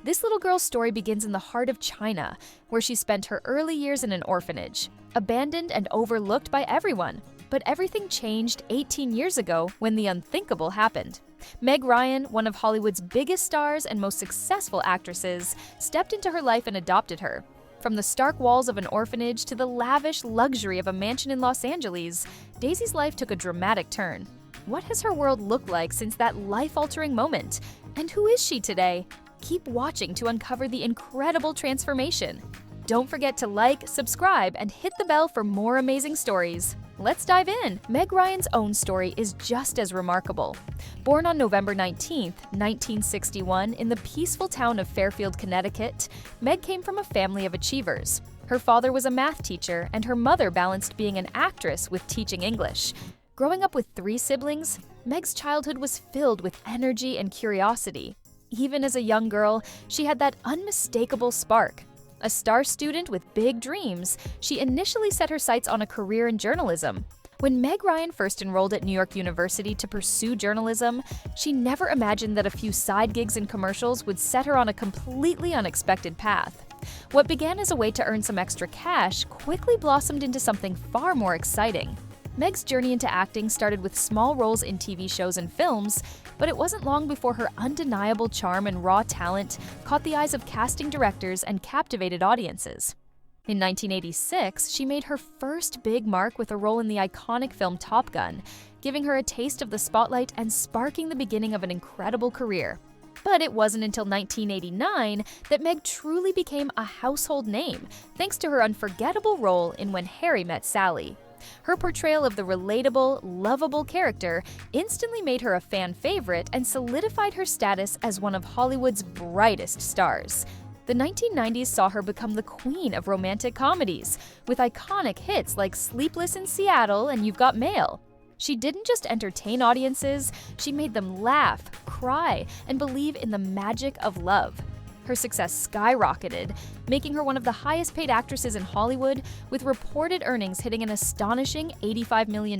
This little girl's story begins in the heart of China, where she spent her early years in an orphanage, abandoned and overlooked by everyone. But everything changed 18 years ago when the unthinkable happened. Meg Ryan, one of Hollywood's biggest stars and most successful actresses, stepped into her life and adopted her. From the stark walls of an orphanage to the lavish luxury of a mansion in Los Angeles, Daisy's life took a dramatic turn. What has her world looked like since that life-altering moment? And who is she today? Keep watching to uncover the incredible transformation. Don't forget to like, subscribe, and hit the bell for more amazing stories. Let's dive in. Meg Ryan's own story is just as remarkable. Born on November 19, 1961, in the peaceful town of Fairfield, Connecticut, Meg came from a family of achievers. Her father was a math teacher, and her mother balanced being an actress with teaching English. Growing up with 3 siblings, Meg's childhood was filled with energy and curiosity. Even as a young girl, she had that unmistakable spark. A star student with big dreams, she initially set her sights on a career in journalism. When Meg Ryan first enrolled at New York University to pursue journalism, she never imagined that a few side gigs and commercials would set her on a completely unexpected path. What began as a way to earn some extra cash quickly blossomed into something far more exciting. Meg's journey into acting started with small roles in TV shows and films, but it wasn't long before her undeniable charm and raw talent caught the eyes of casting directors and captivated audiences. In 1986, she made her first big mark with a role in the iconic film Top Gun, giving her a taste of the spotlight and sparking the beginning of an incredible career. But it wasn't until 1989 that Meg truly became a household name, thanks to her unforgettable role in When Harry Met Sally. Her portrayal of the relatable, lovable character instantly made her a fan favorite and solidified her status as one of Hollywood's brightest stars. The 1990s saw her become the queen of romantic comedies, with iconic hits like Sleepless in Seattle and You've Got Mail. She didn't just entertain audiences, she made them laugh, cry, and believe in the magic of love. Her success skyrocketed, making her one of the highest-paid actresses in Hollywood, with reported earnings hitting an astonishing $85 million.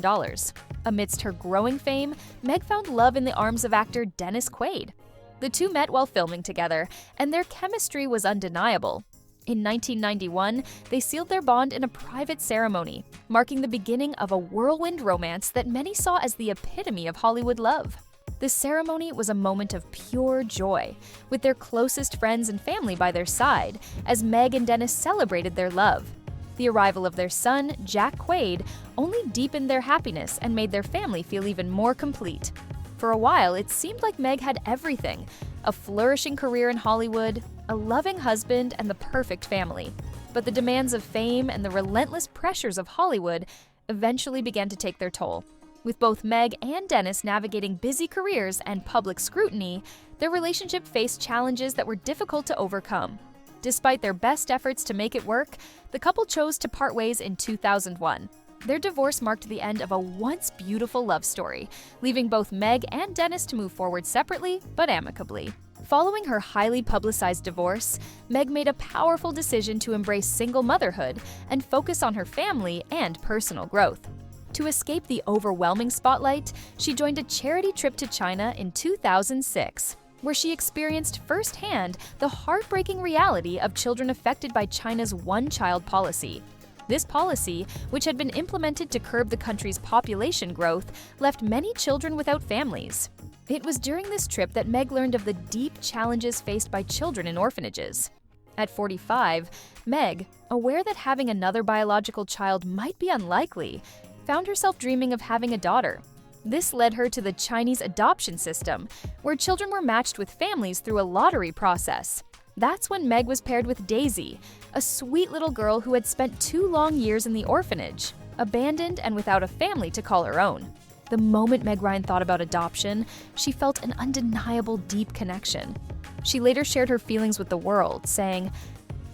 Amidst her growing fame, Meg found love in the arms of actor Dennis Quaid. The two met while filming together, and their chemistry was undeniable. In 1991, they sealed their bond in a private ceremony, marking the beginning of a whirlwind romance that many saw as the epitome of Hollywood love. The ceremony was a moment of pure joy, with their closest friends and family by their side, as Meg and Dennis celebrated their love. The arrival of their son, Jack Quaid, only deepened their happiness and made their family feel even more complete. For a while, it seemed like Meg had everything: a flourishing career in Hollywood, a loving husband, and the perfect family. But the demands of fame and the relentless pressures of Hollywood eventually began to take their toll. With both Meg and Dennis navigating busy careers and public scrutiny, their relationship faced challenges that were difficult to overcome. Despite their best efforts to make it work, the couple chose to part ways in 2001. Their divorce marked the end of a once beautiful love story, leaving both Meg and Dennis to move forward separately but amicably. Following her highly publicized divorce, Meg made a powerful decision to embrace single motherhood and focus on her family and personal growth. To escape the overwhelming spotlight, she joined a charity trip to China in 2006, where she experienced firsthand the heartbreaking reality of children affected by China's one-child policy. This policy, which had been implemented to curb the country's population growth, left many children without families. It was during this trip that Meg learned of the deep challenges faced by children in orphanages. At 45, Meg, aware that having another biological child might be unlikely, found herself dreaming of having a daughter. This led her to the Chinese adoption system, where children were matched with families through a lottery process. That's when Meg was paired with Daisy, a sweet little girl who had spent 2 long years in the orphanage, abandoned and without a family to call her own. The moment Meg Ryan thought about adoption, she felt an undeniable deep connection. She later shared her feelings with the world, saying,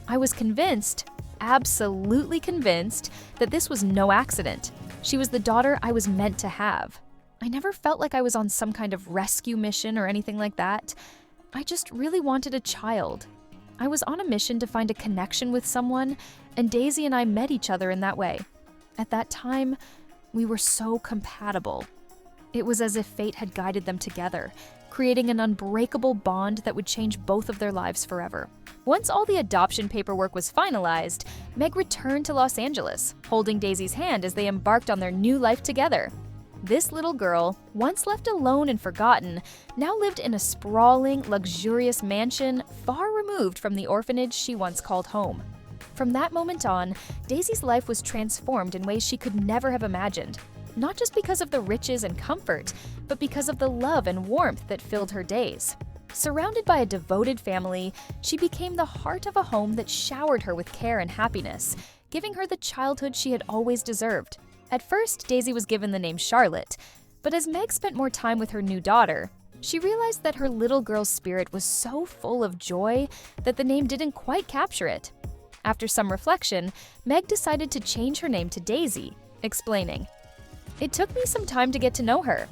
"I was convinced, absolutely convinced, that this was no accident. She was the daughter I was meant to have. I never felt like I was on some kind of rescue mission or anything like that. I just really wanted a child. I was on a mission to find a connection with someone, and Daisy and I met each other in that way. At that time, we were so compatible. It was as if fate had guided them together, creating an unbreakable bond that would change both of their lives forever. Once all the adoption paperwork was finalized, Meg returned to Los Angeles, holding Daisy's hand as they embarked on their new life together. This little girl, once left alone and forgotten, now lived in a sprawling, luxurious mansion far removed from the orphanage she once called home. From that moment on, Daisy's life was transformed in ways she could never have imagined, not just because of the riches and comfort, but because of the love and warmth that filled her days. Surrounded by a devoted family, she became the heart of a home that showered her with care and happiness, giving her the childhood she had always deserved. At first, Daisy was given the name Charlotte, but as Meg spent more time with her new daughter, she realized that her little girl's spirit was so full of joy that the name didn't quite capture it. After some reflection, Meg decided to change her name to Daisy, explaining, "It took me some time to get to know her.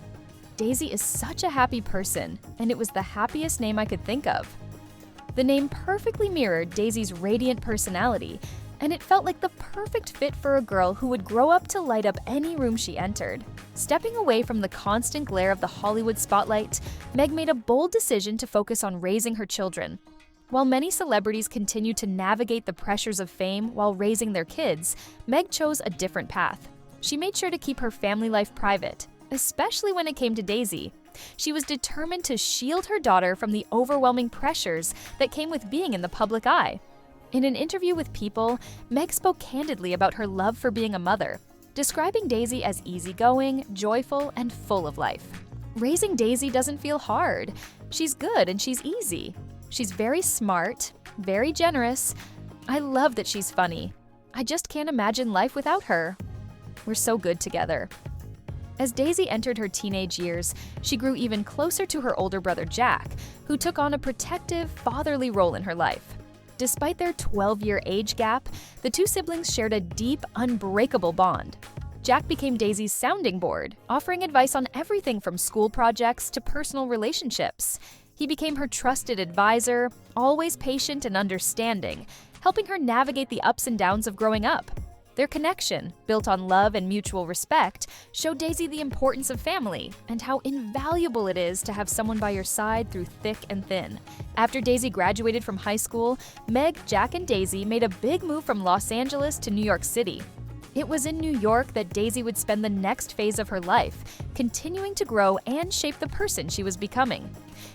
Daisy is such a happy person, and it was the happiest name I could think of." The name perfectly mirrored Daisy's radiant personality, and it felt like the perfect fit for a girl who would grow up to light up any room she entered. Stepping away from the constant glare of the Hollywood spotlight, Meg made a bold decision to focus on raising her children. While many celebrities continue to navigate the pressures of fame while raising their kids, Meg chose a different path. She made sure to keep her family life private, especially when it came to Daisy. She was determined to shield her daughter from the overwhelming pressures that came with being in the public eye. In an interview with People, Meg spoke candidly about her love for being a mother, describing Daisy as easygoing, joyful, and full of life. Raising Daisy doesn't feel hard. She's good and she's easy. She's very smart, very generous. I love that she's funny. I just can't imagine life without her. We're so good together." As Daisy entered her teenage years, she grew even closer to her older brother Jack, who took on a protective, fatherly role in her life. Despite their 12-year age gap, the two siblings shared a deep, unbreakable bond. Jack became Daisy's sounding board, offering advice on everything from school projects to personal relationships. He became her trusted advisor, always patient and understanding, helping her navigate the ups and downs of growing up. Their connection, built on love and mutual respect, showed Daisy the importance of family and how invaluable it is to have someone by your side through thick and thin. After Daisy graduated from high school, Meg, Jack, and Daisy made a big move from Los Angeles to New York City. It was in New York that Daisy would spend the next phase of her life, continuing to grow and shape the person she was becoming.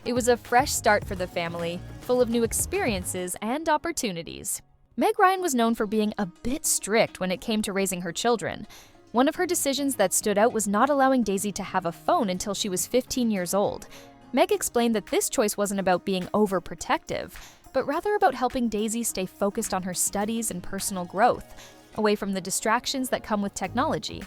It was a fresh start for the family, full of new experiences and opportunities. Meg Ryan was known for being a bit strict when it came to raising her children. One of her decisions that stood out was not allowing Daisy to have a phone until she was 15 years old. Meg explained that this choice wasn't about being overprotective, but rather about helping Daisy stay focused on her studies and personal growth, away from the distractions that come with technology.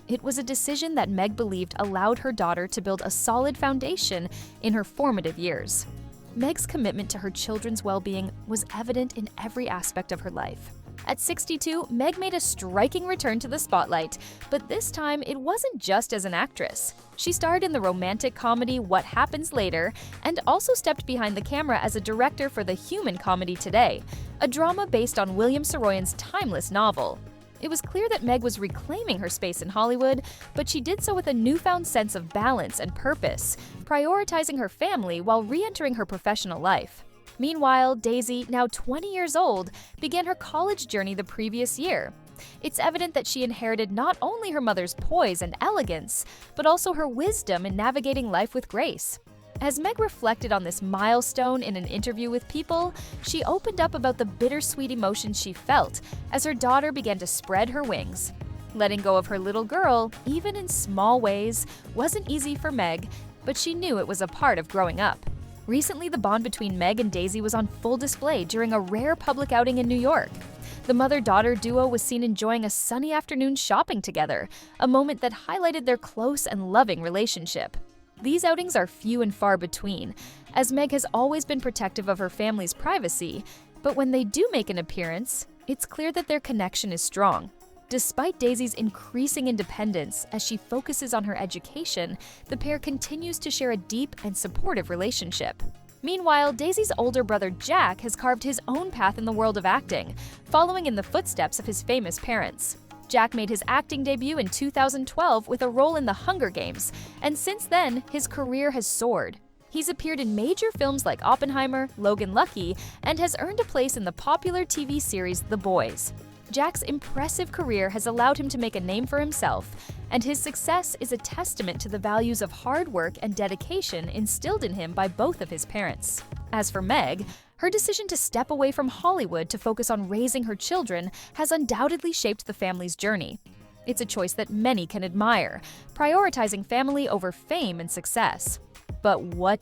It was a decision that Meg believed allowed her daughter to build a solid foundation in her formative years. Meg's commitment to her children's well-being was evident in every aspect of her life. At 62, Meg made a striking return to the spotlight, but this time it wasn't just as an actress. She starred in the romantic comedy What Happens Later and also stepped behind the camera as a director for the human comedy Today, a drama based on William Saroyan's timeless novel. It was clear that Meg was reclaiming her space in Hollywood, but she did so with a newfound sense of balance and purpose, prioritizing her family while re-entering her professional life. Meanwhile, Daisy, now 20 years old, began her college journey the previous year. It's evident that she inherited not only her mother's poise and elegance, but also her wisdom in navigating life with grace. As Meg reflected on this milestone in an interview with People, she opened up about the bittersweet emotions she felt as her daughter began to spread her wings. Letting go of her little girl, even in small ways, wasn't easy for Meg, but she knew it was a part of growing up. Recently, the bond between Meg and Daisy was on full display during a rare public outing in New York. The mother-daughter duo was seen enjoying a sunny afternoon shopping together, a moment that highlighted their close and loving relationship. These outings are few and far between, as Meg has always been protective of her family's privacy, but when they do make an appearance, it's clear that their connection is strong. Despite Daisy's increasing independence as she focuses on her education, the pair continues to share a deep and supportive relationship. Meanwhile, Daisy's older brother Jack has carved his own path in the world of acting, following in the footsteps of his famous parents. Jack made his acting debut in 2012 with a role in The Hunger Games, and since then, his career has soared. He's appeared in major films like Oppenheimer, Logan Lucky, and has earned a place in the popular TV series The Boys. Jack's impressive career has allowed him to make a name for himself, and his success is a testament to the values of hard work and dedication instilled in him by both of his parents. As for Meg, her decision to step away from Hollywood to focus on raising her children has undoubtedly shaped the family's journey. It's a choice that many can admire, prioritizing family over fame and success. But what